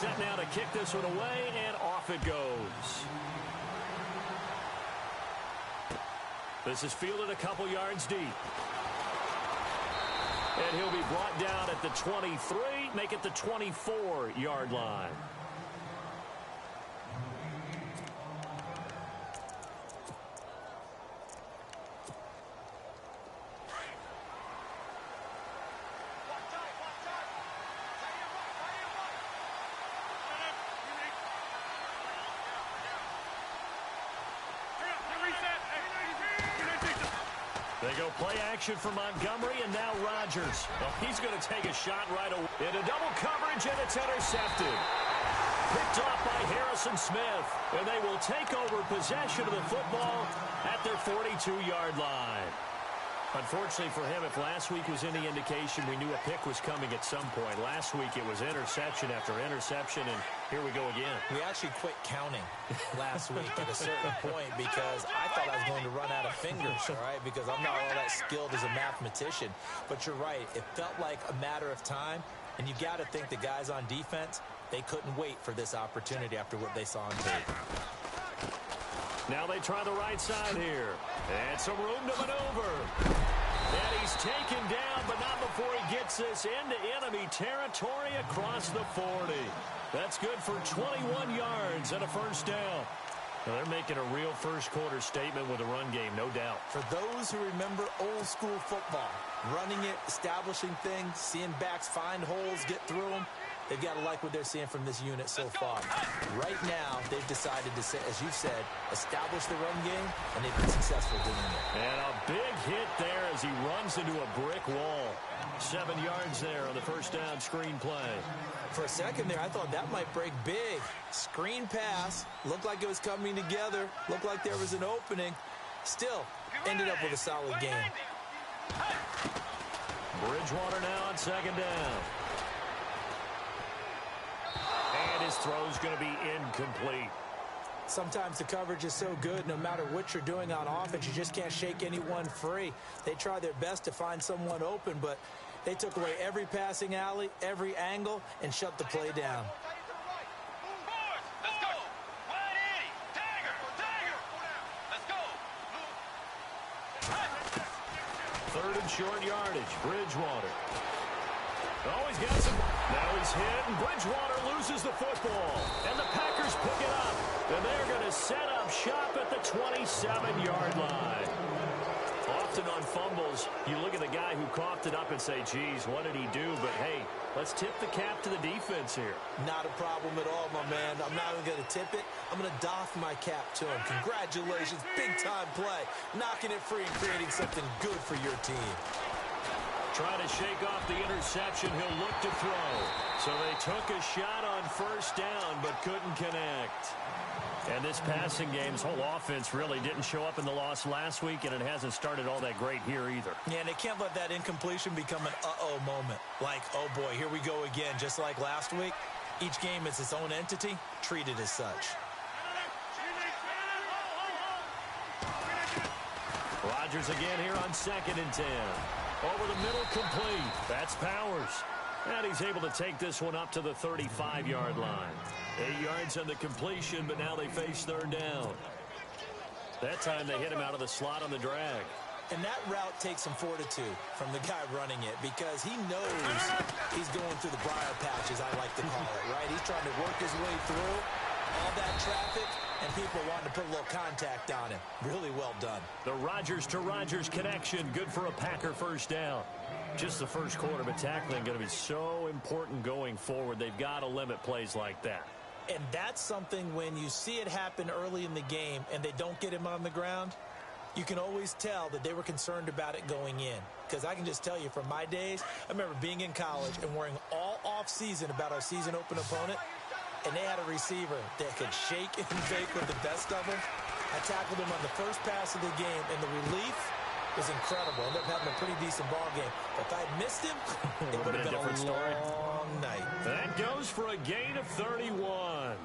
Set now to kick this one away, and off it goes. This is fielded a couple yards deep. And he'll be brought down at the 23, make it the 24-yard line. They go play action for Montgomery, and now Rodgers. Well, he's going to take a shot right away. Into double coverage, and it's intercepted. Picked off by Harrison Smith, and they will take over possession of the football at their 42-yard line. Unfortunately for him, if last week was any indication, we knew a pick was coming at some point. Last week it was interception after interception, and here we go again. We actually quit counting last week at a certain point because I thought I was going to run out of fingers, all right, because I'm not all that skilled as a mathematician. But you're right. It felt like a matter of time, and you got to think the guys on defense, they couldn't wait for this opportunity after what they saw on tape. Now they try the right side here. And some room to maneuver. And he's taken down, but not before he gets this into enemy territory across the 40. That's good for 21 yards and a first down. Now they're making a real first-quarter statement with a run game, no doubt. For those who remember old-school football, running it, establishing things, seeing backs find holes, get through them, they've got to like what they're seeing from this unit so far. Right now, they've decided to, as you said, establish the run game, and they've been successful doing it. And a big hit there as he runs into a brick wall. 7 yards there on the first down screen play. For a second there, I thought that might break big. Screen pass. Looked like it was coming together. Looked like there was an opening. Still, ended up with a solid game. Bridgewater now on second down. And his throw's going to be incomplete. Sometimes the coverage is so good, no matter what you're doing on offense, you just can't shake anyone free. They try their best to find someone open, but they took away every passing alley, every angle, and shut the play down. Third and short yardage, Bridgewater. Oh, he's got some. Now he's hit, and Bridgewater loses the football. And the Packers pick it up. And they're going to set up shop at the 27-yard line. Often on fumbles, you look at the guy who coughed it up and say, geez, what did he do? But, hey, let's tip the cap to the defense here. Not a problem at all, my man. I'm not even going to tip it. I'm going to doff my cap to him. Congratulations, big-time play. Knocking it free and creating something good for your team. Trying to shake off the interception. He'll look to throw. So they took a shot on first down, but couldn't connect. And this passing game's whole offense really didn't show up in the loss last week, and it hasn't started all that great here either. Yeah, and they can't let that incompletion become an uh-oh moment. Like, oh boy, here we go again, just like last week. Each game is its own entity, treated as such. Rodgers again here on 2nd and 10. Over the middle, complete. That's Powers. And he's able to take this one up to the 35-yard line. 8 yards on the completion, but now they face third down. That time they hit him out of the slot on the drag. And that route takes some fortitude from the guy running it because he knows he's going through the briar patch, as I like to call it, right? He's trying to work his way through all that traffic, and people wanting to put a little contact on him. Really well done. The Rodgers to Rodgers connection, good for a Packer first down. Just the first quarter, but tackling going to be so important going forward. They've got to limit plays like that. And that's something when you see it happen early in the game and they don't get him on the ground, you can always tell that they were concerned about it going in. Because I can just tell you from my days, I remember being in college and worrying all off-season about our season open opponent, and they had a receiver that could shake and bake with the best of them. I tackled him on the first pass of the game, and the relief was incredible. Ended up having a pretty decent ball game. But if I had missed him, it would have been a long night. That goes for a gain of 31.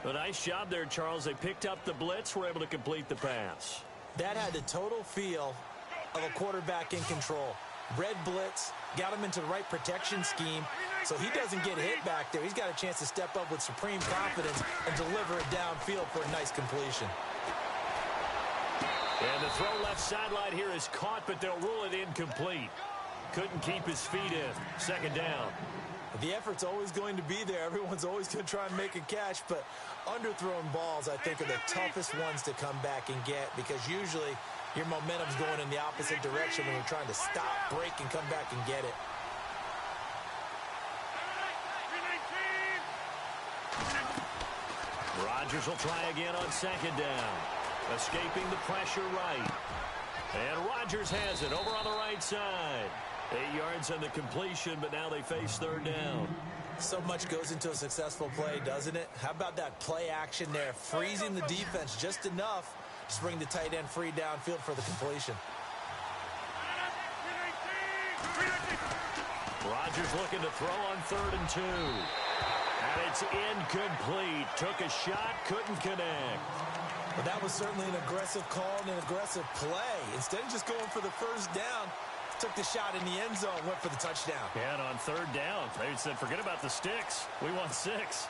A nice job there, Charles. They picked up the blitz, were able to complete the pass. That had the total feel of a quarterback in control. Red blitz, got him into the right protection scheme, so he doesn't get hit back there. He's got a chance to step up with supreme confidence and deliver it downfield for a nice completion. And the throw left sideline here is caught, but they'll rule it incomplete. Couldn't keep his feet in. Second down. The effort's always going to be there. Everyone's always going to try and make a catch, but underthrown balls, I think, are the toughest ones to come back and get, because usually your momentum's going in the opposite direction when you're trying to stop, break, and come back and get it. Rodgers will try again on second down. Escaping the pressure right. And Rodgers has it over on the right side. 8 yards on the completion, but now they face third down. So much goes into a successful play, doesn't it? How about that play action there? Freezing the defense just enough to bring the tight end free downfield for the completion. Rodgers looking to throw on 3rd and 2. And it's incomplete. Took a shot, couldn't connect. But that was certainly an aggressive call and an aggressive play. Instead of just going for the first down, took the shot in the end zone, went for the touchdown. Yeah, and on 3rd down, they said, forget about the sticks. We want 6.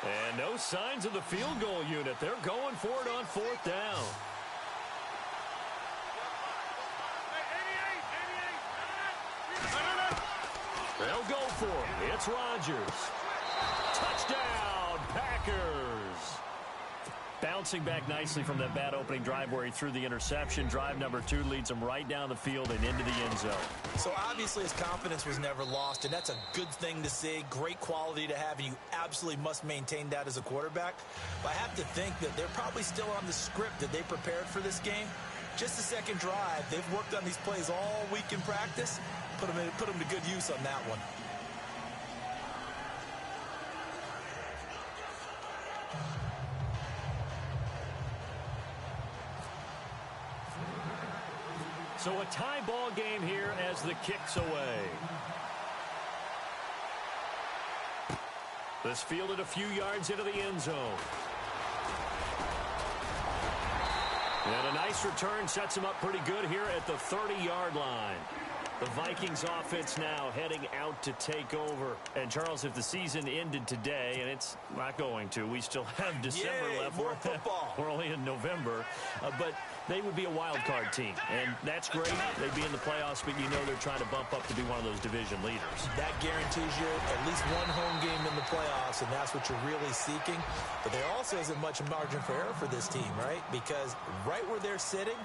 And no signs of the field goal unit. They're going for it on 4th down. They'll go for it. It's Rodgers. Touchdown, Packers. Bouncing back nicely from that bad opening drive where he threw the interception. Drive number 2 leads him right down the field and into the end zone. So obviously his confidence was never lost, and that's a good thing to see. Great quality to have, and you absolutely must maintain that as a quarterback. But I have to think that they're probably still on the script that they prepared for this game. Just the second drive. They've worked on these plays all week in practice. Put them to good use on that one. So a tie ball game here as the kick's away. This fielded a few yards into the end zone. And a nice return sets him up pretty good here at the 30-yard line. The Vikings offense now heading out to take over. And, Charles, if the season ended today, and it's not going to, we still have December left. More football. We're only in November. But they would be a wild card team. And that's great. They'd be in the playoffs, but you know they're trying to bump up to be one of those division leaders. That guarantees you at least one home game in the playoffs, and that's what you're really seeking. But there also isn't much margin for error for this team, right? Because right where they're sitting,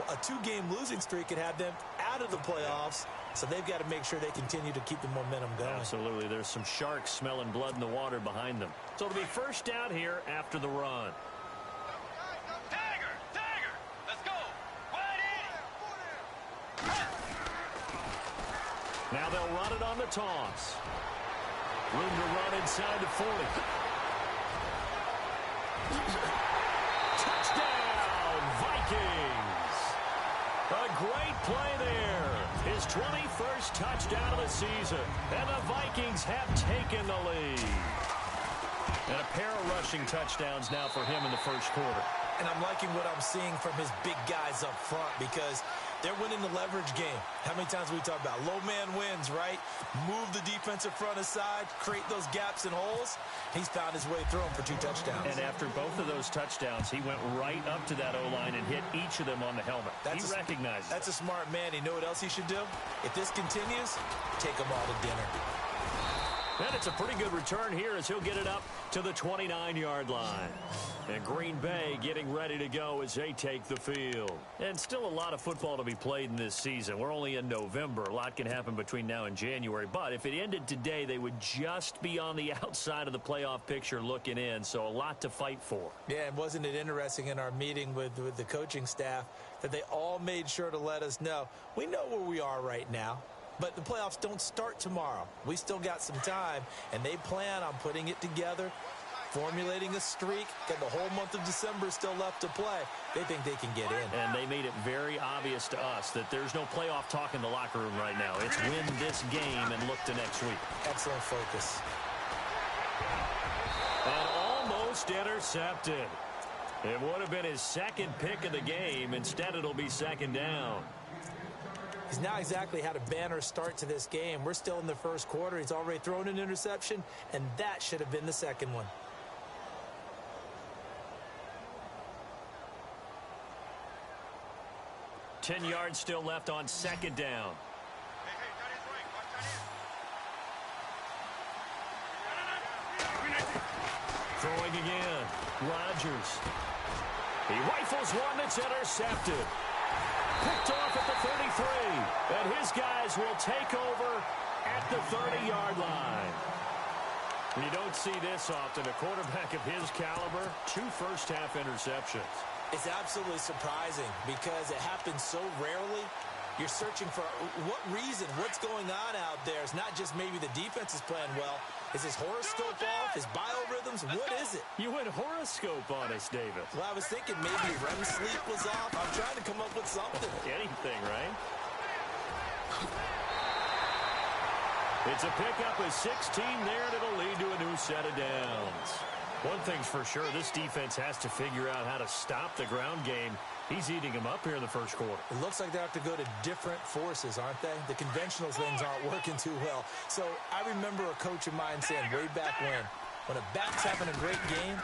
a 2-game losing streak could have them out of the playoffs, so they've got to make sure they continue to keep the momentum going. Absolutely. There's some sharks smelling blood in the water behind them. So it'll be first down here after the run. Tiger, let's go. Now they'll run it on the toss. Room to run inside the 40. Touchdown, Vikings. A great play there. His 21st touchdown of the season. And the Vikings have taken the lead. And a pair of rushing touchdowns now for him in the first quarter. And I'm liking what I'm seeing from his big guys up front, because they're winning the leverage game. How many times we talk about low man wins, right? Move the defensive front aside, create those gaps and holes. He's found his way through them for 2 touchdowns. And after both of those touchdowns, he went right up to that O-line and hit each of them on the helmet. He recognizes That's a smart man. You know what else he should do? If this continues, take them all to dinner. And it's a pretty good return here as he'll get it up to the 29-yard line. And Green Bay getting ready to go as they take the field. And still a lot of football to be played in this season. We're only in November. A lot can happen between now and January. But if it ended today, they would just be on the outside of the playoff picture looking in. So a lot to fight for. Yeah, and wasn't it interesting in our meeting with the coaching staff that they all made sure to let us know, we know where we are right now. But the playoffs don't start tomorrow. We still got some time, and they plan on putting it together, formulating a streak, got the whole month of December still left to play. They think they can get in. And they made it very obvious to us that there's no playoff talk in the locker room right now. It's win this game and look to next week. Excellent focus. And almost intercepted. It would have been his second pick of the game. Instead, it'll be second down. He's not exactly had a banner start to this game. We're still in the first quarter. He's already thrown an interception, and that should have been the second one. Ten yards still left on second down. Throwing again. Rodgers. He rifles one that's intercepted. Picked off at the 33. And his guys will take over at the 30-yard line. You don't see this often. A quarterback of his caliber, 2 first-half interceptions. It's absolutely surprising because it happens so rarely. You're searching for what reason, what's going on out there. It's not just maybe the defense is playing well. Is his horoscope off? His biorhythms? What is it? You went horoscope on us, David. Well, I was thinking maybe REM sleep was off. I'm trying to come up with something. Anything, right? It's a pickup of 16 there, and it'll lead to a new set of downs. One thing's for sure, this defense has to figure out how to stop the ground game. He's eating them up here in the first quarter. It looks like they have to go to different forces, aren't they? The conventional things aren't working too well. So I remember a coach of mine saying way back when a back's having a great game,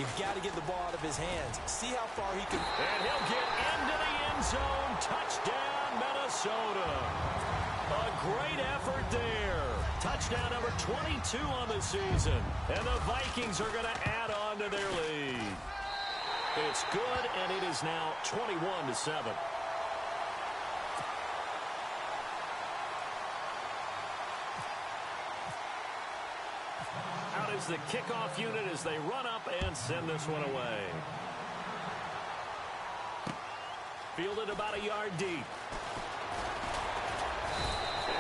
you've got to get the ball out of his hands. See how far he can. And he'll get into the end zone. Touchdown, Minnesota. A great effort there. Touchdown number 22 on the season. And the Vikings are going to add on to their lead. It's good, and it is now 21-7. Out is the kickoff unit as they run up and send this one away. Fielded about a yard deep.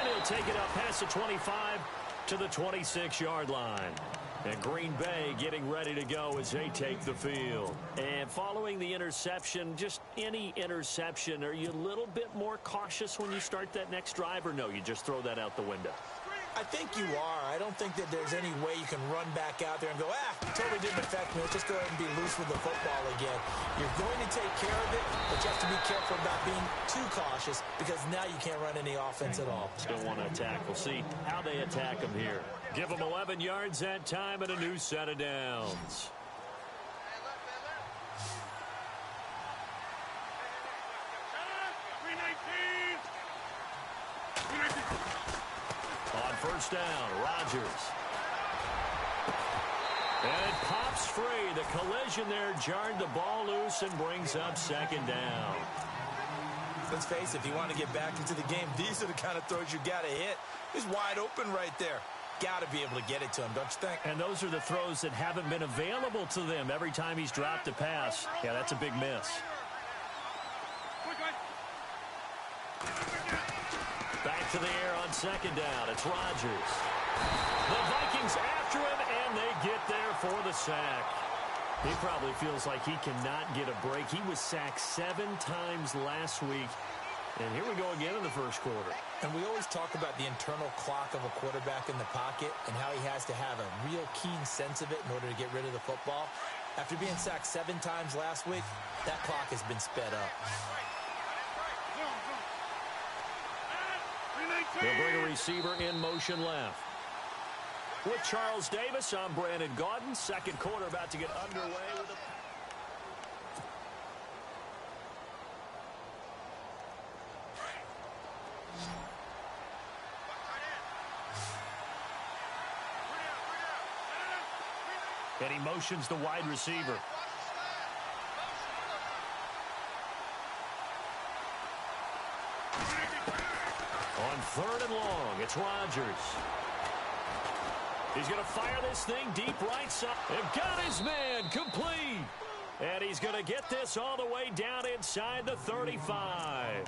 And he'll take it up past the 25 to the 26-yard line. And Green Bay getting ready to go as they take the field. And following the interception, just any interception, are you a little bit more cautious when you start that next drive, or no, you just throw that out the window? I think you are. I don't think that there's any way you can run back out there and go, totally didn't affect me. Let's just go ahead and be loose with the football again. You're going to take care of it, but you have to be careful about being too cautious because now you can't run any offense at all. Still want to attack. We'll see how they attack them here. Give them 11 yards that time and a new set of downs. On first down, Rodgers. And it pops free. The collision there jarred the ball loose and brings up second down. Let's face it, if you want to get back into the game, these are the kind of throws you got to hit. He's wide open right there. Got to be able to get it to him, don't you think? And those are the throws that haven't been available to them every time he's dropped a pass. Yeah, that's a big miss. Back to the air on second down. It's Rodgers. The Vikings after him, and they get there for the sack. He probably feels like he cannot get a break. He was sacked 7 times last week. And here we go again in the first quarter. And we always talk about the internal clock of a quarterback in the pocket and how he has to have a real keen sense of it in order to get rid of the football. After being sacked 7 times last week, that clock has been sped up. They'll bring a receiver in motion left. With Charles Davis, I'm Brandon Gaudin. Second quarter about to get underway with a... And he motions the wide receiver. On third and long, it's Rodgers. He's going to fire this thing deep right side. They've got his man complete. And he's going to get this all the way down inside the 35.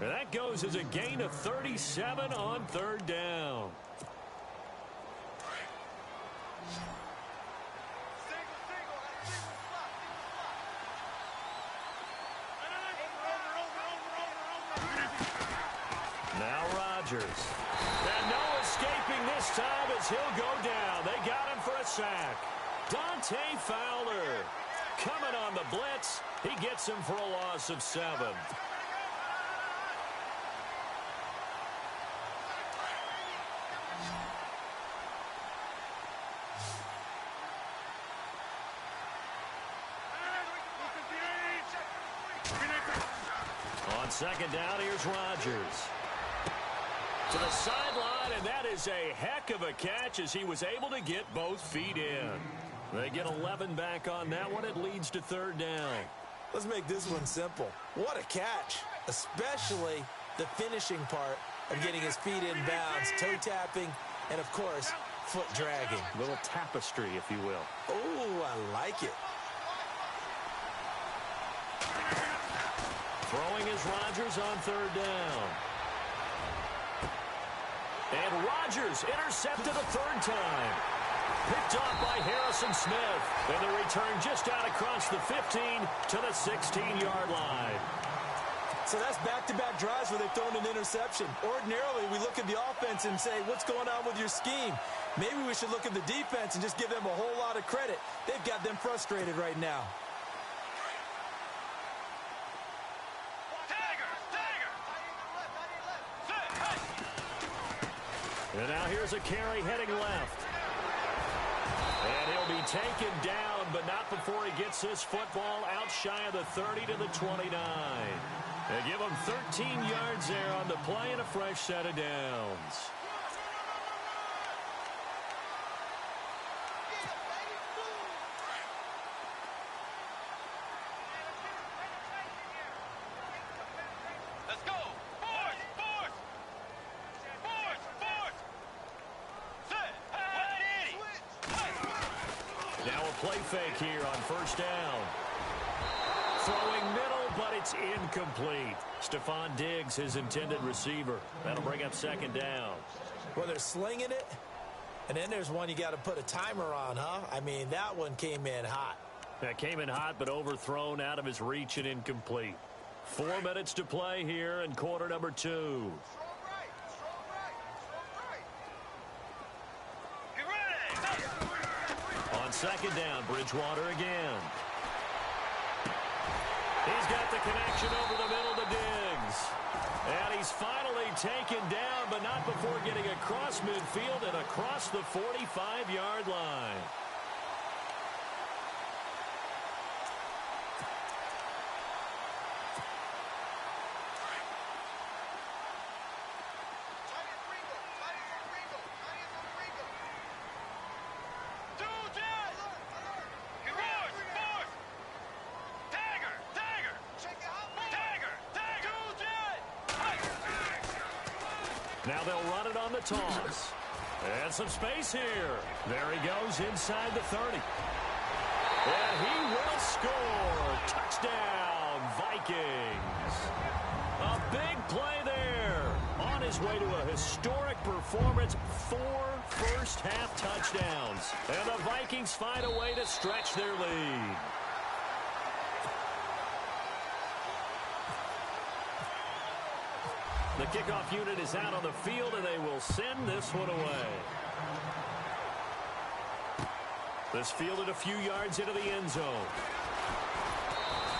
And that goes as a gain of 37 on third down. Now Rodgers. And no escaping this time as he'll go down. They got him for a sack. Dante Fowler. Coming on the blitz. He gets him for a loss of 7. On second down, here's Rodgers. To the sideline, and that is a heck of a catch as he was able to get both feet in. They get 11 back on that one. It leads to 3rd down. Let's make this one simple. What a catch, especially the finishing part of getting his feet in bounds, toe tapping, and, of course, foot dragging. A little tapestry, if you will. Oh, I like it. Throwing is Rodgers on 3rd down. And Rodgers intercepted a 3rd time. Picked off by Harrison Smith. And the return just out across the 15 to the 16-yard line. So that's back-to-back drives where they've thrown an interception. Ordinarily, we look at the offense and say, what's going on with your scheme? Maybe we should look at the defense and just give them a whole lot of credit. They've got them frustrated right now. And now here's a carry heading left. And he'll be taken down, but not before he gets this football out shy of the 30 to the 29. They give him 13 yards there on the play and a fresh set of downs. Play fake here on 1st down. Throwing middle, but it's incomplete. Stephon Diggs, his intended receiver. That'll bring up 2nd down. Well, they're slinging it, and then there's one you got to put a timer on, huh? I mean, that one came in hot. That came in hot, but overthrown out of his reach and incomplete. 4 minutes to play here in quarter number 2. On 2nd down, Bridgewater again. He's got the connection over the middle to Diggs. And he's finally taken down, but not before getting across midfield and across the 45-yard line. Now they'll run it on the toss. And some space here. There he goes inside the 30. And he will score. Touchdown, Vikings. A big play there. On his way to a historic performance. 4 first-half touchdowns. And the Vikings find a way to stretch their lead. The kickoff unit is out on the field, and they will send this one away. This fielded a few yards into the end zone.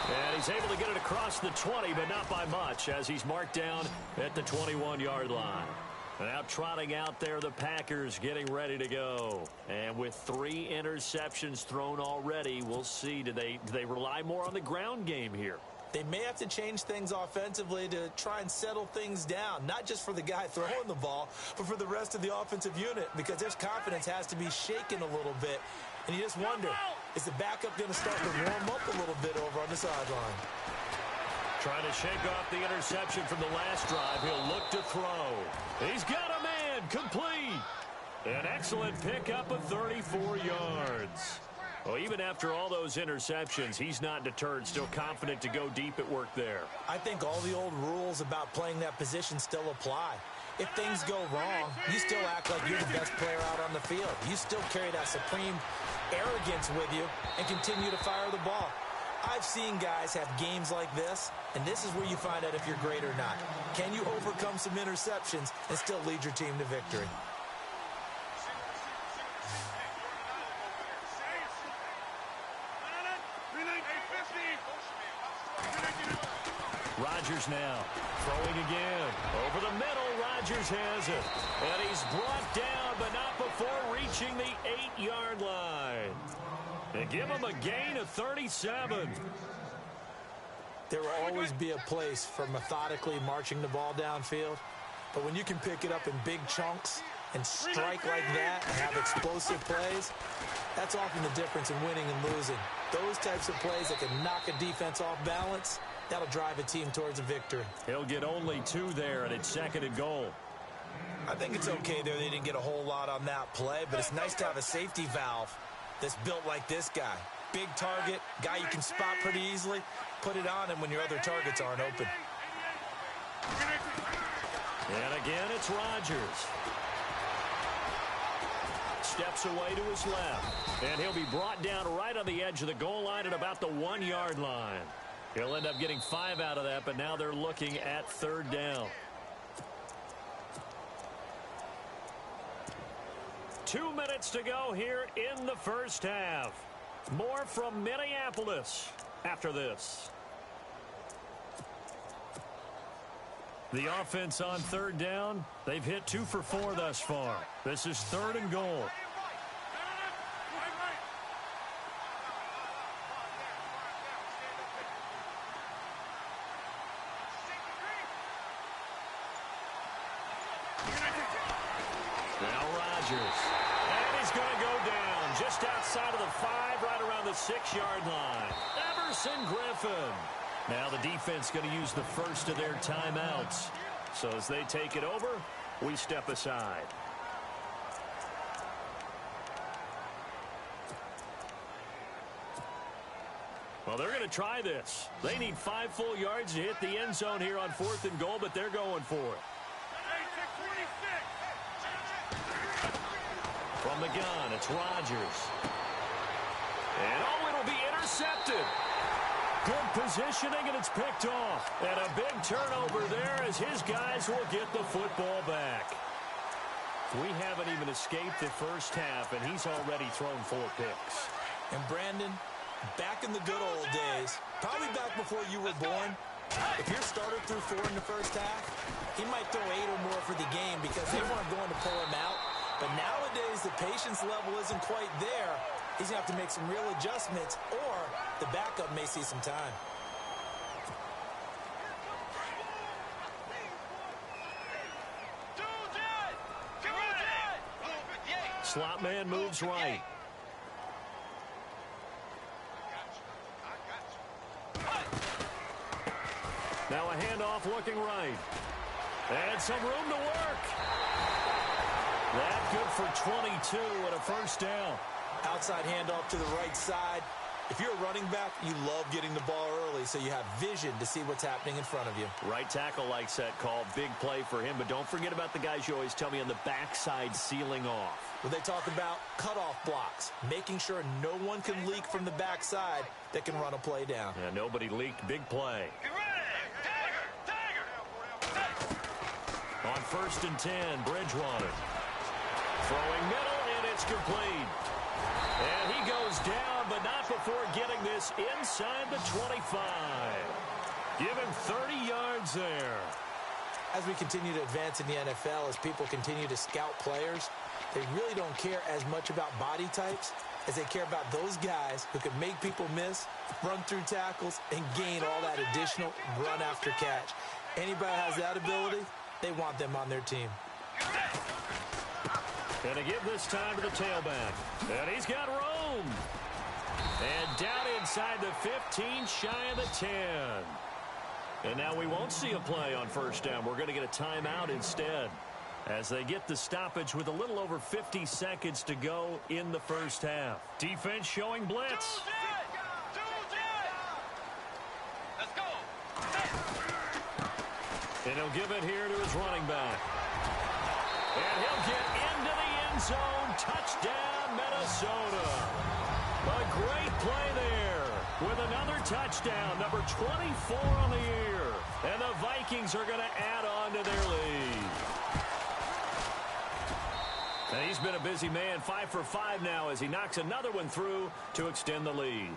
And he's able to get it across the 20, but not by much, as he's marked down at the 21-yard line. Now trotting out there, the Packers getting ready to go. And with 3 interceptions thrown already, we'll see. Do they rely more on the ground game here? They may have to change things offensively to try and settle things down, not just for the guy throwing the ball, but for the rest of the offensive unit, because their confidence has to be shaken a little bit. And you just wonder, is the backup going to start to warm up a little bit over on the sideline? Trying to shake off the interception from the last drive. He'll look to throw. He's got a man, complete. An excellent pickup of 34 yards. Well, even after all those interceptions, he's not deterred, still confident to go deep at work there. I think all the old rules about playing that position still apply. If things go wrong, you still act like you're the best player out on the field. You still carry that supreme arrogance with you and continue to fire the ball. I've seen guys have games like this, and this is where you find out if you're great or not. Can you overcome some interceptions and still lead your team to victory? Rodgers now throwing again. Over the middle, Rodgers has it. And he's brought down, but not before reaching the 8-yard line. And give him a gain of 37. There will always be a place for methodically marching the ball downfield. But when you can pick it up in big chunks and strike like that and have explosive plays, that's often the difference in winning and losing. Those types of plays that can knock a defense off balance, that'll drive a team towards a victory. He'll get only 2 there, and it's 2nd and goal. I think it's okay there. They didn't get a whole lot on that play, but it's nice to have a safety valve that's built like this guy. Big target, guy you can spot pretty easily. Put it on him when your other targets aren't open. And again, it's Rodgers. Steps away to his left. And he'll be brought down right on the edge of the goal line at about the 1-yard line. He'll end up getting 5 out of that, but now they're looking at 3rd down. 2 minutes to go here in the first half. More from Minneapolis after this. The offense on 3rd down. They've hit 2 for 4 thus far. This is 3rd and goal. Now Rodgers. And he's going to go down just outside of the 5, right around the 6-yard line. Everson Griffin. Now the defense going to use the first of their timeouts. So as they take it over, we step aside. Well, they're going to try this. They need 5 full yards to hit the end zone here on 4th and goal, but they're going for it. From the gun, it's Rodgers. And oh, it'll be intercepted. Good positioning, and it's picked off. And a big turnover there as his guys will get the football back. We haven't even escaped the first half, and he's already thrown 4 picks. And Brandon, back in the good old days, probably back before you were born, if your starter threw 4 in the first half, he might throw 8 or more for the game because they weren't going to pull him out. But nowadays, the patience level isn't quite there. He's going to have to make some real adjustments, or the backup may see some time. Slot man moves right. Now a handoff looking right. And some room to work. That good for 22 and a first down. Outside handoff to the right side. If you're a running back, you love getting the ball early so you have vision to see what's happening in front of you. Right tackle likes that call. Big play for him, but don't forget about the guys you always tell me on the backside sealing off. Well, they talk about cutoff blocks, making sure no one can leak from the backside that can run a play down. Yeah, nobody leaked. Big play. On 1st and 10, Bridgewater. Throwing middle, and it's complete. And he goes down, but not before getting this inside the 25. Give him 30 yards there. As we continue to advance in the NFL, as people continue to scout players, they really don't care as much about body types as they care about those guys who can make people miss, run through tackles, and gain all that additional run after catch. Anybody has that ability, they want them on their team. And to give this time to the tailback. And he's got room. And down inside the 15, shy of the 10. And now we won't see a play on 1st down. We're going to get a timeout instead, as they get the stoppage with a little over 50 seconds to go in the first half. Defense showing blitz. Let's go. And he'll give it here to his running back. And he'll get into the end zone. Touchdown, Minnesota. A great play there with another touchdown, number 24 on the year. And the Vikings are going to add on to their lead. And he's been a busy man, 5 for 5 now as he knocks another one through to extend the lead.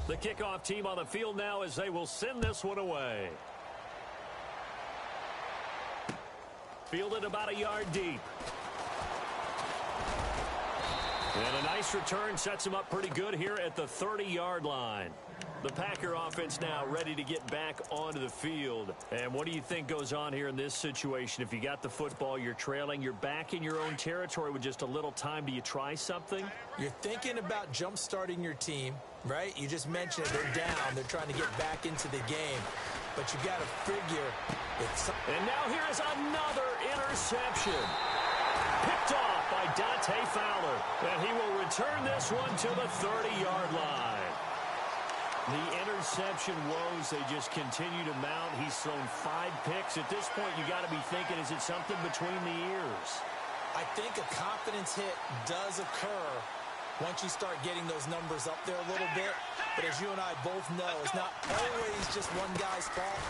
The kickoff team on the field now as they will send this one away. Fielded about a yard deep. And a nice return sets him up pretty good here at the 30-yard line. The Packer offense now ready to get back onto the field. And what do you think goes on here in this situation? If you got the football, you're trailing, you're back in your own territory with just a little time. Do you try something? You're thinking about jump-starting your team, right? You just mentioned it. They're down. They're trying to get back into the game. But you got to figure it's... And now here is another interception. Picked off by Dante Fowler. And he will return this one to the 30-yard line. The interception woes, they just continue to mount. He's thrown 5 picks. At this point, you got to be thinking, is it something between the ears? I think a confidence hit does occur once you start getting those numbers up there a little bit. But as you and I both know, it's not always just one guy's fault.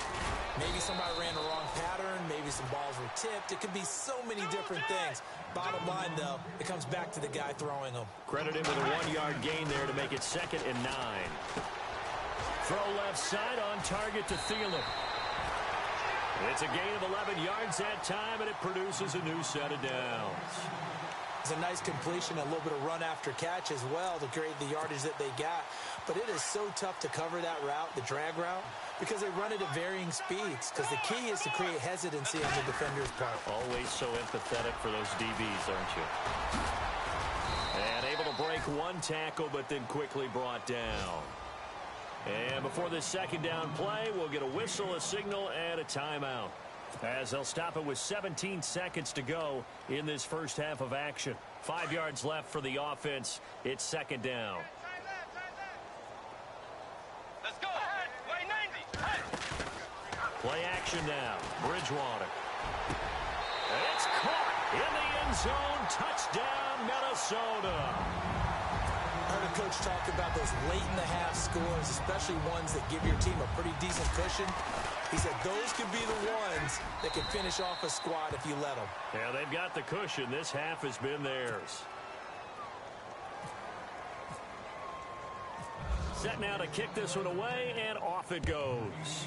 Maybe somebody ran the wrong pattern. Maybe some balls were tipped. It could be so many different things. Bottom line, though, it comes back to the guy throwing them. Credit him with a 1-yard gain there to make it 2nd and 9. Throw left side on target to Thielen. It's a gain of 11 yards that time, and it produces a new set of downs. It's a nice completion, a little bit of run after catch as well to create the yardage that they got. But it is so tough to cover that route, the drag route, because they run it at varying speeds. Because the key is to create hesitancy on the defender's part. Always so empathetic for those DBs, aren't you? And able to break one tackle, but then quickly brought down. And before this 2nd down play, we'll get a whistle, a signal, and a timeout. As they'll stop it with 17 seconds to go in this first half of action. 5 yards left for the offense. It's 2nd down. Let's go. Play 90. Hey. Play action now. Bridgewater. It's caught in the end zone. Touchdown, Minnesota. I heard a coach talk about those late-in-the-half scores, especially ones that give your team a pretty decent cushion. He said those could be the ones that can finish off a squad if you let them. Yeah, they've got the cushion. This half has been theirs. Set now to kick this one away, and off it goes.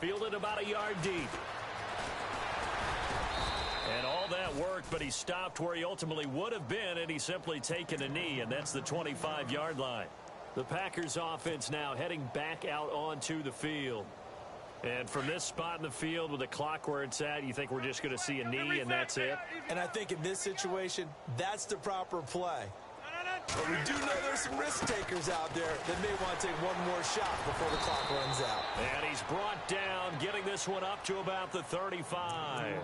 Fielded about a yard deep. And all that worked, but he stopped where he ultimately would have been, and he's simply taken a knee, and that's the 25-yard line. The Packers offense now heading back out onto the field. And from this spot in the field with the clock where it's at, you think we're just going to see a knee and that's it? And I think in this situation, that's the proper play. But we do know there's some risk takers out there that may want to take one more shot before the clock runs out. And he's brought down, getting this one up to about the 35.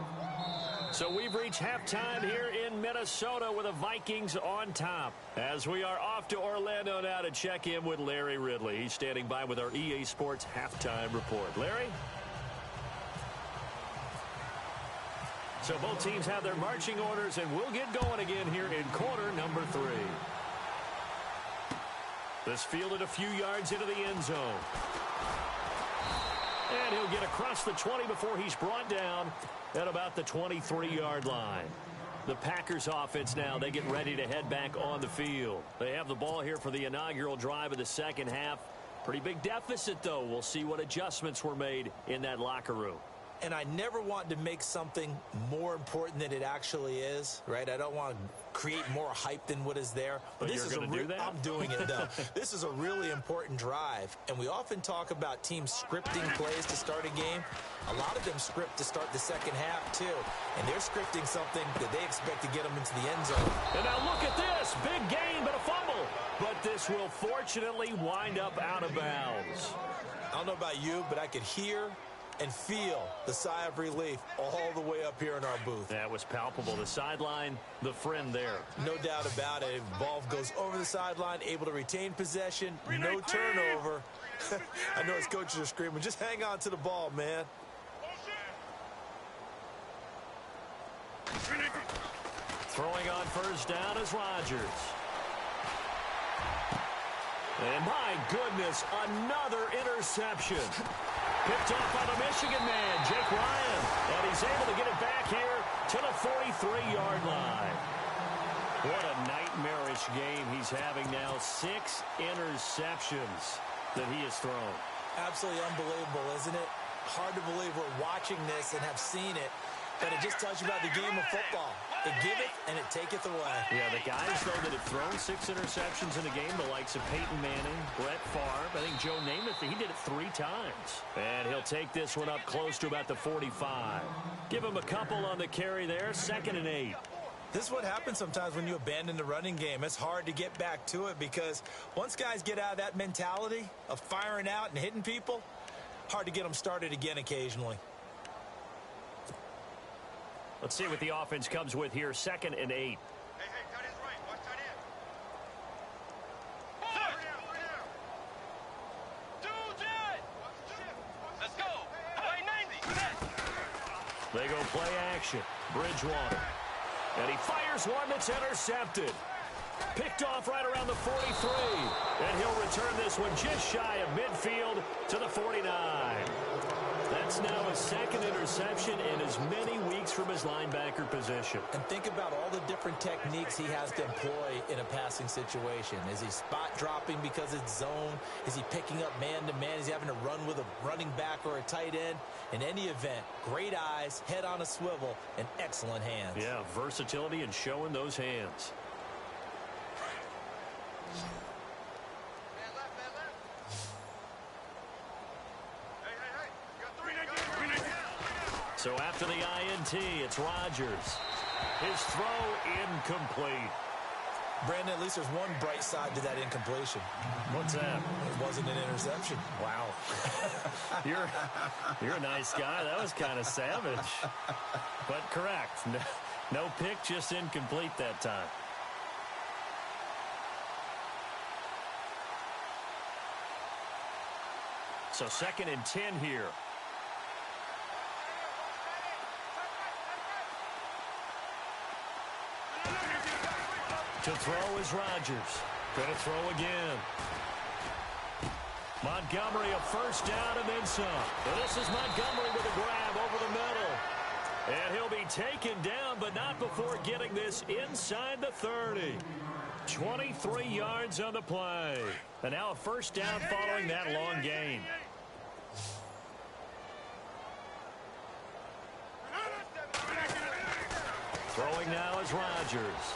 So we've reached halftime here in Minnesota with the Vikings on top. As we are off to Orlando now to check in with Larry Ridley. He's standing by with our EA Sports halftime report. Larry? So both teams have their marching orders, and we'll get going again here in quarter number 3. This fielded a few yards into the end zone. And he'll get across the 20 before he's brought down at about the 23-yard line. The Packers offense now, they get ready to head back on the field. They have the ball here for the inaugural drive of the second half. Pretty big deficit, though. We'll see what adjustments were made in that locker room. And I never want to make something more important than it actually is, right? I don't want to create more hype than what is there. But this is going to do that? I'm doing it, though. This is a really important drive. And we often talk about teams scripting plays to start a game. A lot of them script to start the second half, too. And they're scripting something that they expect to get them into the end zone. And now look at this. Big gain, but a fumble. But this will fortunately wind up out of bounds. I don't know about you, but I could hear and feel the sigh of relief all the way up here in our booth. That was palpable. The sideline, the friend there. No doubt about it. Ball goes over the sideline, able to retain possession, no turnover. I know his coaches are screaming, just hang on to the ball, man. Throwing on first down is Rodgers. And my goodness, another interception. Picked off by the Michigan man, Jake Ryan. And he's able to get it back here to the 43-yard line. What a nightmarish game he's having now. 6 interceptions that he has thrown. Absolutely unbelievable, isn't it? Hard to believe we're watching this and have seen it, but it just tells you about the game of football. It giveth and it taketh away. Yeah, the guys, though, that have thrown 6 interceptions in a game, the likes of Peyton Manning, Brett Favre, I think Joe Namath, he did it 3 times. And he'll take this one up close to about the 45. Give him a couple on the carry there, 2nd and 8. This is what happens sometimes when you abandon the running game. It's hard to get back to it because once guys get out of that mentality of firing out and hitting people, hard to get them started again occasionally. Let's see what the offense comes with here. 2nd and 8. Hey, tight end's right. Watch tight end. Let's go. Play 90. They go play action. Bridgewater. And he fires one that's intercepted. Picked off right around the 43. And he'll return this one just shy of midfield to the 49. That's now his 2nd interception in as many weeks from his linebacker position. And think about all the different techniques he has to employ in a passing situation. Is he spot dropping because it's zone? Is he picking up man-to-man? Is he having to run with a running back or a tight end? In any event, great eyes, head on a swivel, and excellent hands. Yeah, versatility and showing those hands. So after the INT, it's Rodgers. His throw incomplete. Brandon, at least there's one bright side to that incompletion. What's that? It wasn't an interception. Wow. You're a nice guy. That was kind of savage. But correct. No pick, just incomplete that time. So 2nd and 10 here. To throw is Rodgers. Gonna throw again. Montgomery, a 1st down and then some. And this is Montgomery with a grab over the middle. And he'll be taken down, but not before getting this inside the 30. 23 yards on the play. And now a 1st down following that long gain. Throwing now is Rodgers.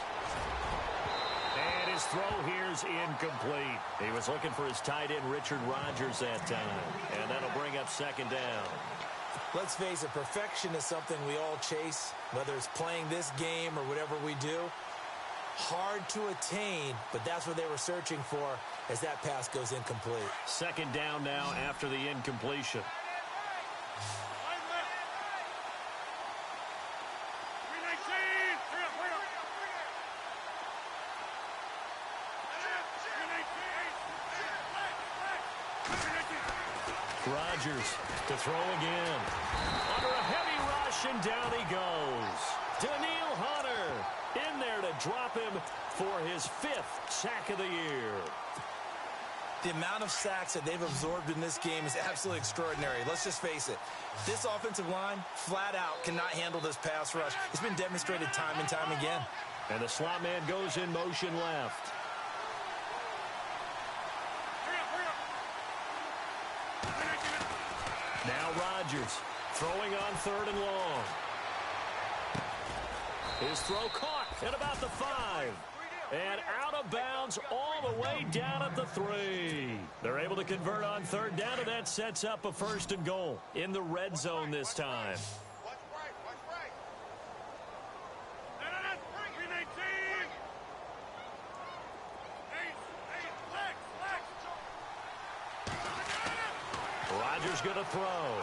And his throw here's incomplete. He was looking for his tight end, Richard Rodgers, that time. And that'll bring up 2nd down. Let's face it, perfection is something we all chase, whether it's playing this game or whatever we do. Hard to attain, but that's what they were searching for as that pass goes incomplete. 2nd down now after the incompletion. Rodgers to throw again. Under a heavy rush, and down he goes. Daniil Hunter in there to drop him for his 5th sack of the year. The amount of sacks that they've absorbed in this game is absolutely extraordinary. Let's just face it. This offensive line, flat out, cannot handle this pass rush. It's been demonstrated time and time again. And the slot man goes in motion left. Now Rodgers throwing on 3rd and long. His throw caught at about the 5. And out of bounds all the way down at the 3. They're able to convert on 3rd down, and that sets up a 1st and goal in the red zone this time. Watch right. Rodgers going to throw.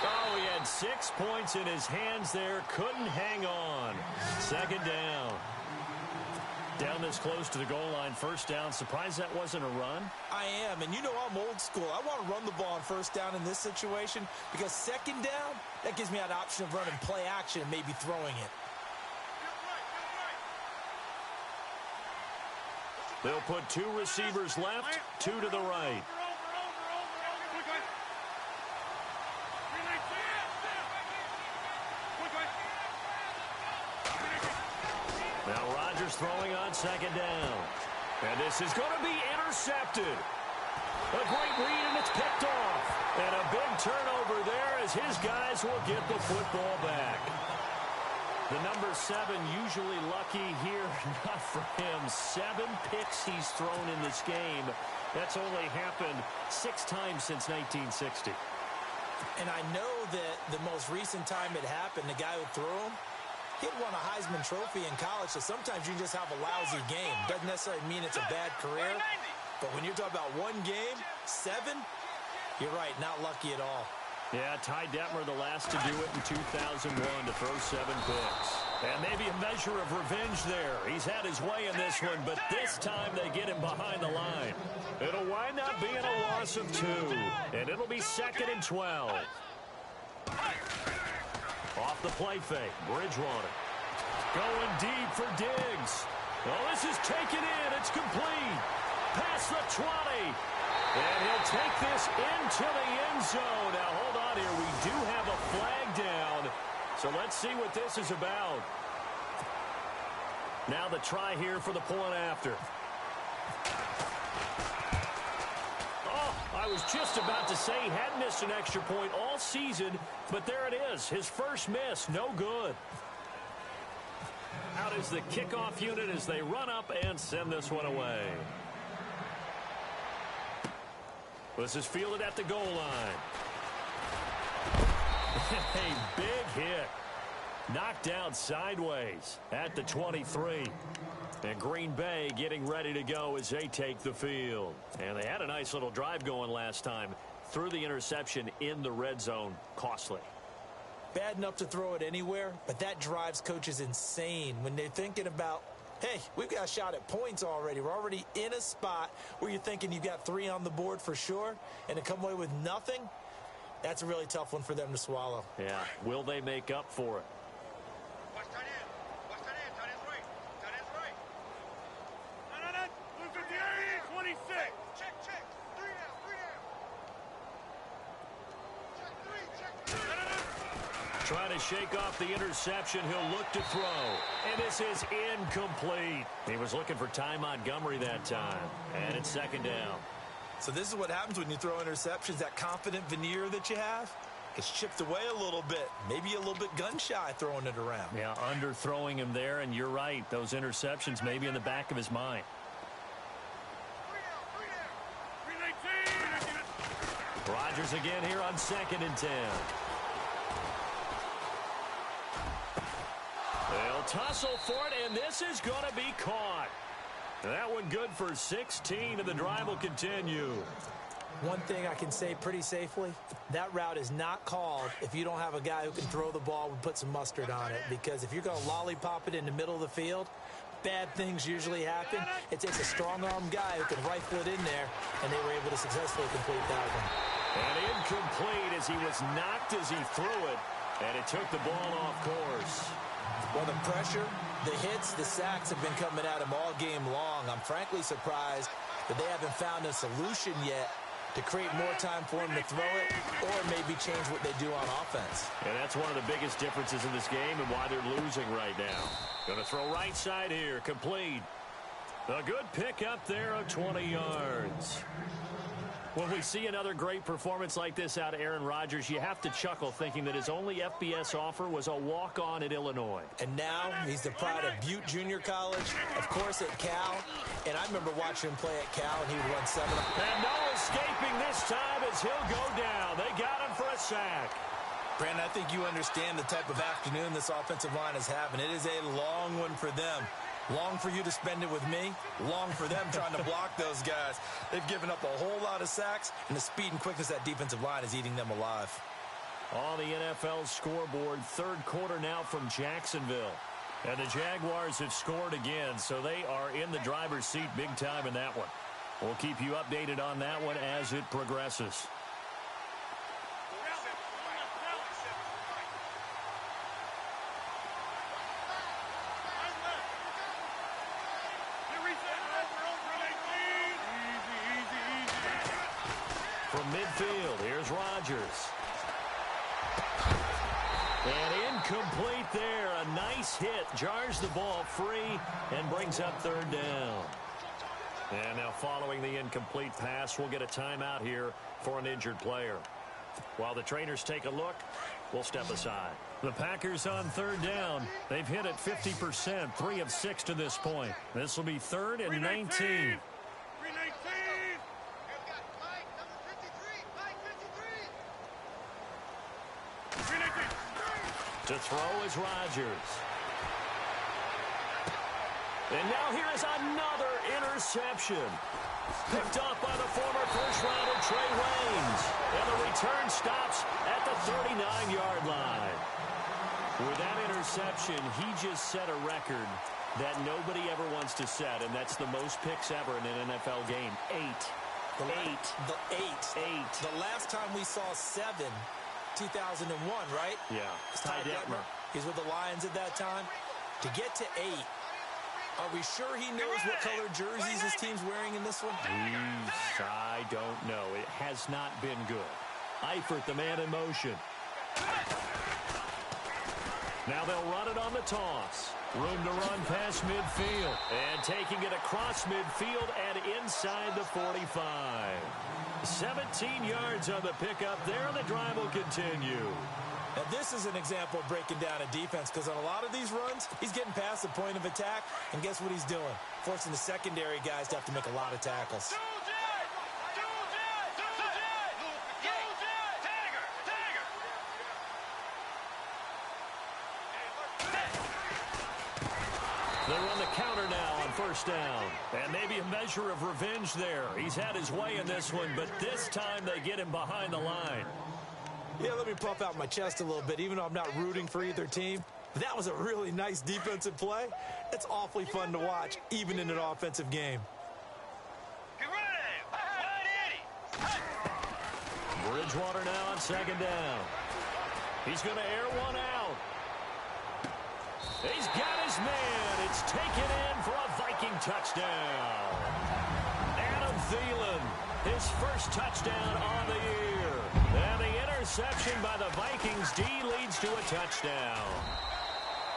Oh, he had 6 points in his hands there. Couldn't hang on. 2nd down. Down this close to the goal line. 1st down. Surprised that wasn't a run? I am, and you know I'm old school. I want to run the ball on 1st down in this situation because 2nd down, that gives me an option of running play action and maybe throwing it. They'll put 2 receivers left, 2 to the right. Now Rodgers throwing on second down. And this is going to be intercepted. A great read, and it's picked off. And a big turnover there as his guys will get the football back. The number 7 usually lucky here. Not for him. 7 picks he's thrown in this game. That's only happened 6 times since 1960. And I know that the most recent time it happened, the guy who threw him, he'd won a Heisman Trophy in college, so sometimes you just have a lousy game. Doesn't necessarily mean it's a bad career. But when you're talking about one game, 7, you're right, not lucky at all. Yeah, Ty Detmer, the last to do it in 2001 to throw 7 picks. And maybe a measure of revenge there. He's had his way in this one, but this time they get him behind the line. It'll wind up being a loss of 2, and it'll be 2nd and 12. Off the play fake, Bridgewater. Going deep for Diggs. Well, this is taken in. It's complete. Past the 20. And he'll take this into the end zone. Now, hold on here. We do have a flag down. So let's see what this is about. Now the try here for the point after. Oh, I was just about to say he had missed an extra point all season, but there it is. His first miss, no good. Out is the kickoff unit as they run up and send this one away. This is fielded at the goal line. A big hit. Knocked down sideways at the 23. And Green Bay getting ready to go as they take the field. And they had a nice little drive going last time. Threw the interception in the red zone. Costly. Bad enough to throw it anywhere, but that drives coaches insane when they're thinking about, hey, we've got a shot at points already. We're already in a spot where you're thinking you've got 3 on the board for sure, and to come away with nothing, that's a really tough one for them to swallow. Yeah, will they make up for it? Watch tight end. Watch tight end. Tight end's right. Tight end's right. No. Move to the area. 26. Check. 3 down. 3 down. Check 3. Trying to shake off the interception. He'll look to throw. And this is incomplete. He was looking for Ty Montgomery that time. And it's 2nd down. So this is what happens when you throw interceptions. That confident veneer that you have gets chipped away a little bit. Maybe a little bit gun-shy throwing it around. Yeah, underthrowing him there, and you're right. Those interceptions may be in the back of his mind. 3 down. Rodgers again here on 2nd and 10. They'll tussle for it, and this is going to be caught. That one good for 16, and the drive will continue. One thing I can say pretty safely, that route is not called if you don't have a guy who can throw the ball and put some mustard on it. Because if you're going to lollipop it in the middle of the field, bad things usually happen. It takes a strong-arm guy who can rifle it in there, and they were able to successfully complete that one. And incomplete as he was knocked as he threw it, and it took the ball off course. Well, the pressure, the hits, the sacks have been coming at him all game long. I'm frankly surprised that they haven't found a solution yet to create more time for him to throw it or maybe change what they do on offense. And that's one of the biggest differences in this game and why they're losing right now. Going to throw right side here, complete. A good pick up there of 20 yards. When we see another great performance like this out of Aaron Rodgers, you have to chuckle thinking that his only FBS offer was a walk-on at Illinois. And now he's the pride of Butte Junior College, of course at Cal. And I remember watching him play at Cal, and he would run 7. And no escaping this time as he'll go down. They got him for a sack. Brandon, I think you understand the type of afternoon this offensive line is having. It is a long one for them. Long for you to spend it with me. Long for them trying to block those guys. They've given up a whole lot of sacks, and the speed and quickness of that defensive line is eating them alive. On the NFL scoreboard, 3rd quarter now from Jacksonville. And the Jaguars have scored again, so they are in the driver's seat big time in that one. We'll keep you updated on that one as it progresses. From midfield, here's Rodgers. And Incomplete there. A nice hit. Jars the ball free and brings up third down. And now following the incomplete pass, we'll get a timeout here for an injured player. While the trainers take a look, we'll step aside. The Packers on third down. They've hit it 50%, 3 of 6 to this point. This will be 3rd and 19. To throw is Rodgers. And now here is another interception. Picked up by the former first-rounder Trey Waynes. And the return stops at the 39-yard line. With that interception, he just set a record that nobody ever wants to set, and that's the most picks ever in an NFL game. 8. The last time we saw 7, 2001, right? Yeah. Ty Detmer. He's with the Lions at that time. To get to 8, are we sure he knows what color jerseys his team's wearing in this one? I don't know. It has not been good. Eifert, the man in motion. Now they'll run it on the toss. Room to run past midfield. And taking it across midfield and inside the 45. 17 yards on the pickup there, and the drive will continue. Now, this is an example of breaking down a defense, because on a lot of these runs, he's getting past the point of attack, and guess what he's doing? Forcing the secondary guys to have to make a lot of tackles. They run the counter now on first down. And maybe a measure of revenge there. He's had his way in this one, but this time they get him behind the line. Yeah, let me puff out my chest a little bit, even though I'm not rooting for either team. That was a really nice defensive play. It's awfully fun to watch, even in an offensive game. Bridgewater now on second down. He's going to air one out. He's got his man. It's taken in for a Viking touchdown. Adam Thielen, his first touchdown on the year. And the interception by the Vikings D leads to a touchdown.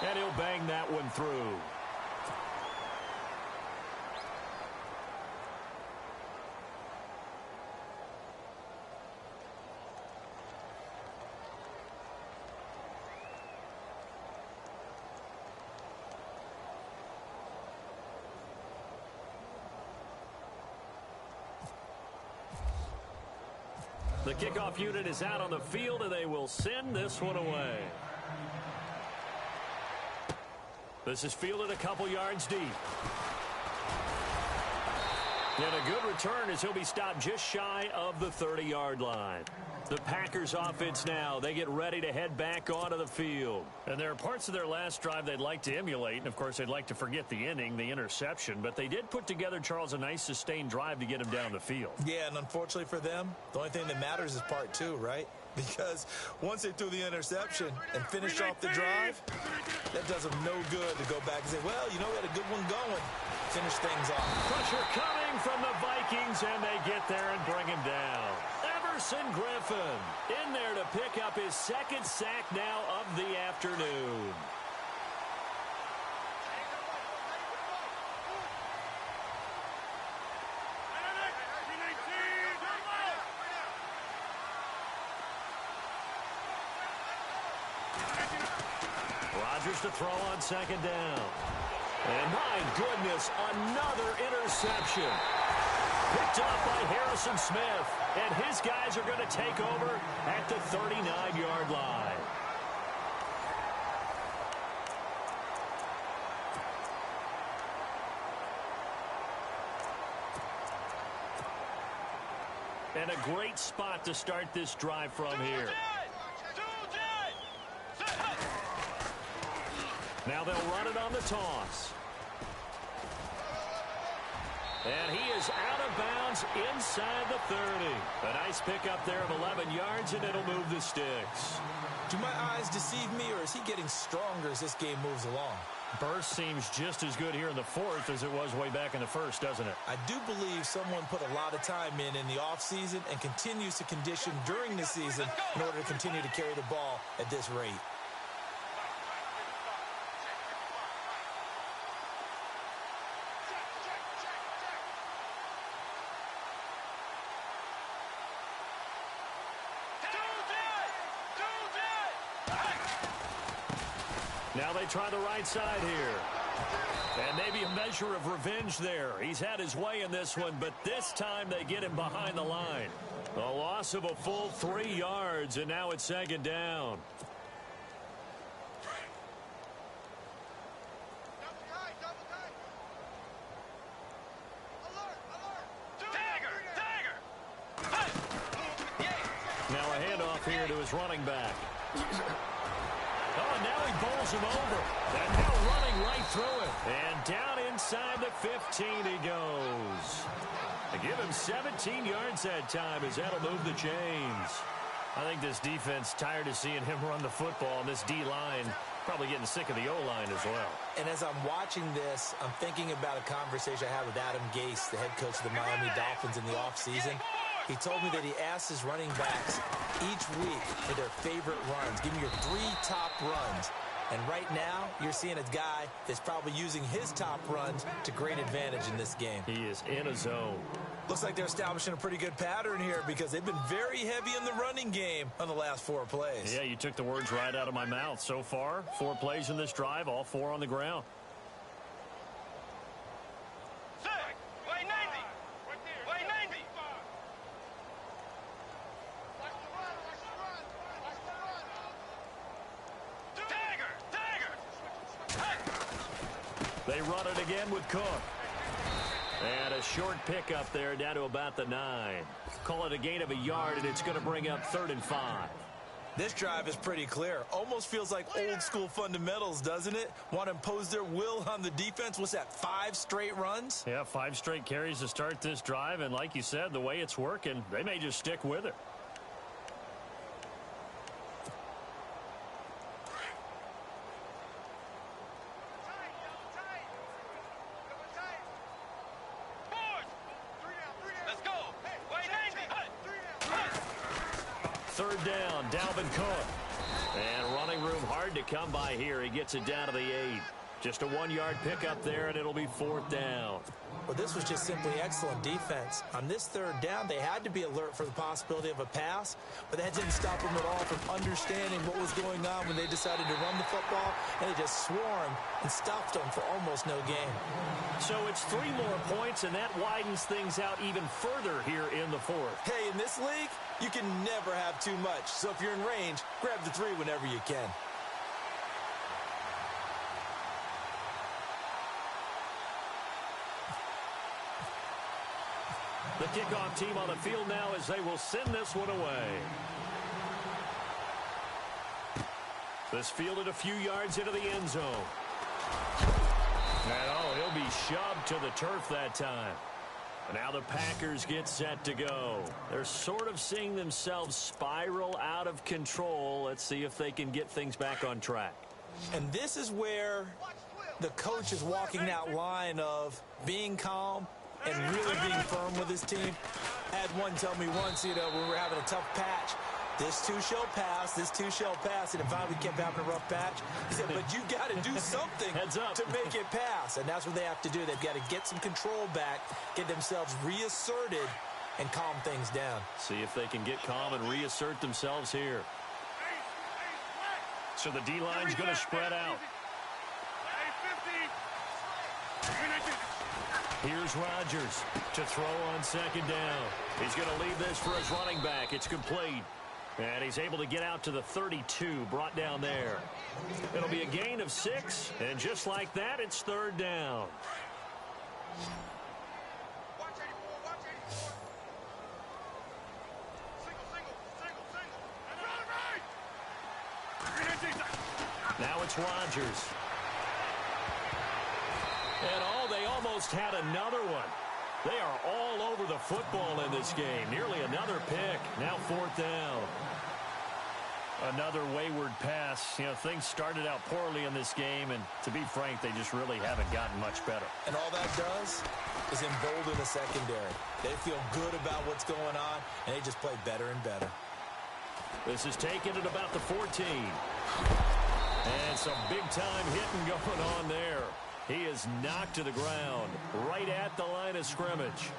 And he'll bang that one through. The kickoff unit is out on the field, and they will send this one away. This is fielded a couple yards deep. And a good return as he'll be stopped just shy of the 30-yard line. The Packers offense now, they get ready to head back onto the field. And there are parts of their last drive they'd like to emulate. And, of course, they'd like to forget the inning, the interception. But they did put together, Charles, a nice sustained drive to get him down the field. Yeah, and unfortunately for them, the only thing that matters is part 2, right? Because once they threw the interception and finished off the drive, that does them no good to go back and say, well, you know, we had a good one going. Finish things off. Pressure coming from the Vikings, and they get there and bring him down. Everson Griffin in there to pick up his second sack now of the afternoon. Rodgers to throw on second down. And my goodness, another interception. Picked up by Harrison Smith. And his guys are going to take over at the 39-yard line. And a great spot to start this drive from here. Now they'll run it on the toss. And he is out of bounds inside the 30. A nice pickup there of 11 yards, and it'll move the sticks. Do my eyes deceive me, or is he getting stronger as this game moves along? Burst seems just as good here in the fourth as it was way back in the first, doesn't it? I do believe someone put a lot of time in the offseason and continues to condition during the season in order to continue to carry the ball at this rate. Now they try the right side here. And maybe a measure of revenge there. He's had his way in this one, but this time they get him behind the line. A loss of a full 3 yards, and now it's second down. Now a handoff here to his running back. Oh, and now he bowls him over. And now running right through it. And down inside the 15 he goes. They give him 17 yards that time as that'll move the chains. I think this defense tired of seeing him run the football, and this D-line probably getting sick of the O-line as well. And as I'm watching this, I'm thinking about a conversation I had with Adam Gase, the head coach of the Miami Dolphins in the offseason. He told me that he asked his running backs each week for their favorite runs. Give me your 3 top runs. And right now, you're seeing a guy that's probably using his top runs to great advantage in this game. He is in a zone. Looks like they're establishing a pretty good pattern here because they've been very heavy in the running game on the last 4 plays. Yeah, you took the words right out of my mouth. So far, 4 plays in this drive, all 4 on the ground. They run it again with Cook. And a short pickup there down to about the 9. Call it a gain of a yard, and it's going to bring up 3rd and 5. This drive is pretty clear. Almost feels like old school fundamentals, doesn't it? Want to impose their will on the defense. What's that, 5 straight runs? Yeah, 5 straight carries to start this drive. And like you said, the way it's working, they may just stick with it. Third down, Dalvin Cook. And running room hard to come by here. He gets it down to the 8. Just a 1-yard pickup there, and it'll be 4th down. Well, this was just simply excellent defense. On this 3rd down, they had to be alert for the possibility of a pass, but that didn't stop them at all from understanding what was going on when they decided to run the football, and they just swarmed and stuffed them for almost no gain. So it's 3 more points, and that widens things out even further here in the 4th. Hey, in this league, you can never have too much. So if you're in range, grab the 3 whenever you can. The kickoff team on the field now as they will send this one away. This fielded a few yards into the end zone. And oh, he'll be shoved to the turf that time. And now the Packers get set to go. They're sort of seeing themselves spiral out of control. Let's see if they can get things back on track. And this is where the coach is walking that line of being calm and really being firm with his team. I had one tell me once, when we were having a tough patch, this too shall pass, this too shall pass. And if we kept having a rough patch, he said, but you got to do something Heads up. to make it pass. And that's what they have to do. They've got to get some control back, get themselves reasserted, and calm things down. See if they can get calm and reassert themselves here. So the D-line's going to spread out. Here's Rodgers to throw on 2nd down. He's going to leave this for his running back. It's complete. And he's able to get out to the 32, brought down there. It'll be a gain of 6, and just like that, it's 3rd down. Now it's Rodgers. And they almost had another one. They are all over the football in this game. Nearly another pick. Now 4th down. Another wayward pass. Things started out poorly in this game, and to be frank, they just really haven't gotten much better. And all that does is embolden the secondary. They feel good about what's going on, and they just play better and better. This is taken at about the 14. And some big-time hitting going on there. He is knocked to the ground right at the line of scrimmage.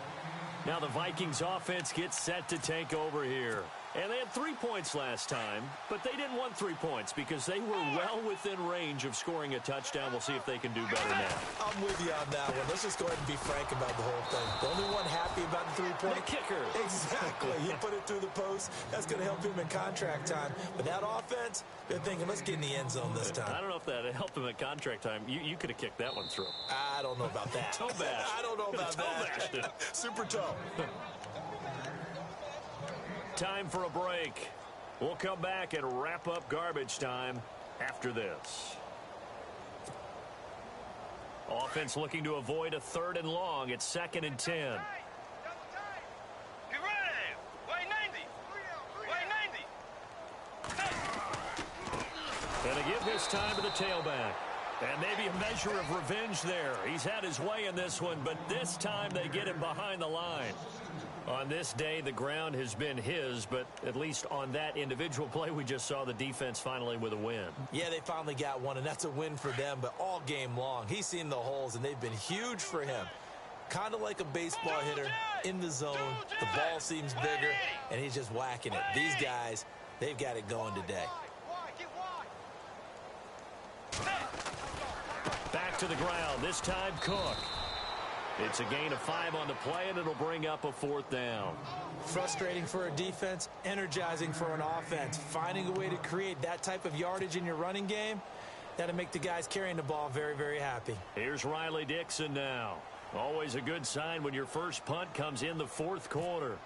Now the Vikings offense gets set to take over here. And they had 3 points last time, but they didn't want 3 points because they were well within range of scoring a touchdown. We'll see if they can do better now. I'm with you on that one. Let's just go ahead and be frank about the whole thing. The only one happy about the 3-point. The kicker. Exactly. You put it through the post. That's going to help him in contract time. But that offense, they're thinking, let's get in the end zone this time. I don't know if that helped him at contract time. You could have kicked that one through. I don't know about that. Toe bash. I don't know about that. Super toe. Time for a break. We'll come back and wrap up garbage time after this. Offense looking to avoid a 3rd and long. It's 2nd and 10. And a give this time to the tailback. And maybe a measure of revenge there. He's had his way in this one, but this time they get him behind the line. On this day, the ground has been his, but at least on that individual play, we just saw the defense finally with a win. Yeah, they finally got one, and that's a win for them, but all game long, he's seen the holes, and they've been huge for him. Kind of like a baseball hitter in the zone. The ball seems bigger, and he's just whacking it. These guys, they've got it going today. Back to the ground, this time Cook. It's a gain of 5 on the play, and it'll bring up a 4th down. Frustrating for a defense, energizing for an offense. Finding a way to create that type of yardage in your running game, that'll make the guys carrying the ball very, very happy. Here's Riley Dixon now. Always a good sign when your first punt comes in the 4th quarter.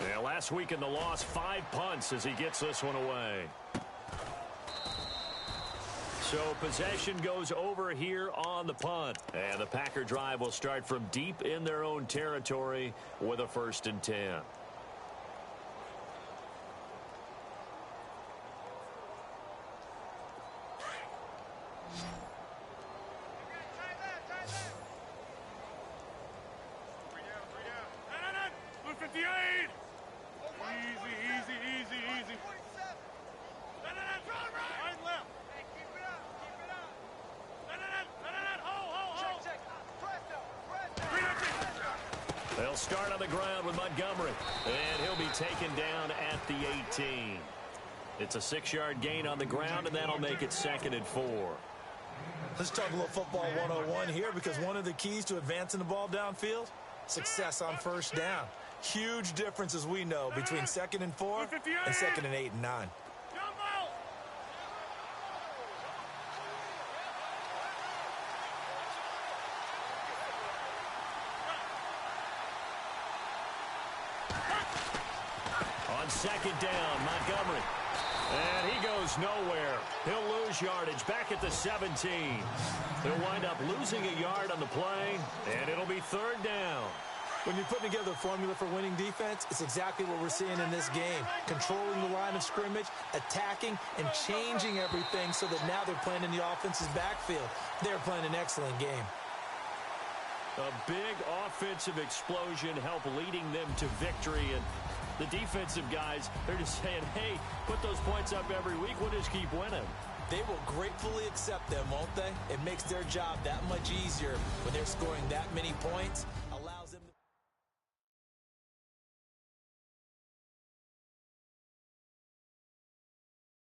Yeah, last week in the loss, 5 punts as he gets this one away. So possession goes over here on the punt. And the Packer drive will start from deep in their own territory with a 1st and 10. They'll start on the ground with Montgomery, and he'll be taken down at the 18. It's a 6-yard gain on the ground, and that'll make it 2nd and 4. Let's talk a little football 101 here, because one of the keys to advancing the ball downfield, success on 1st down. Huge difference, as we know, between 2nd and 4 and 2nd and 8 and 9. On 2nd down, Montgomery. And he goes nowhere. He'll lose yardage back at the 17. He'll wind up losing a yard on the play, and it'll be 3rd down. When you're putting together a formula for winning defense, it's exactly what we're seeing in this game. Controlling the line of scrimmage, attacking, and changing everything so that now they're playing in the offense's backfield. They're playing an excellent game. A big offensive explosion helped leading them to victory, and the defensive guys, they're just saying, hey, put those points up every week, we'll just keep winning. They will gratefully accept them, won't they? It makes their job that much easier when they're scoring that many points.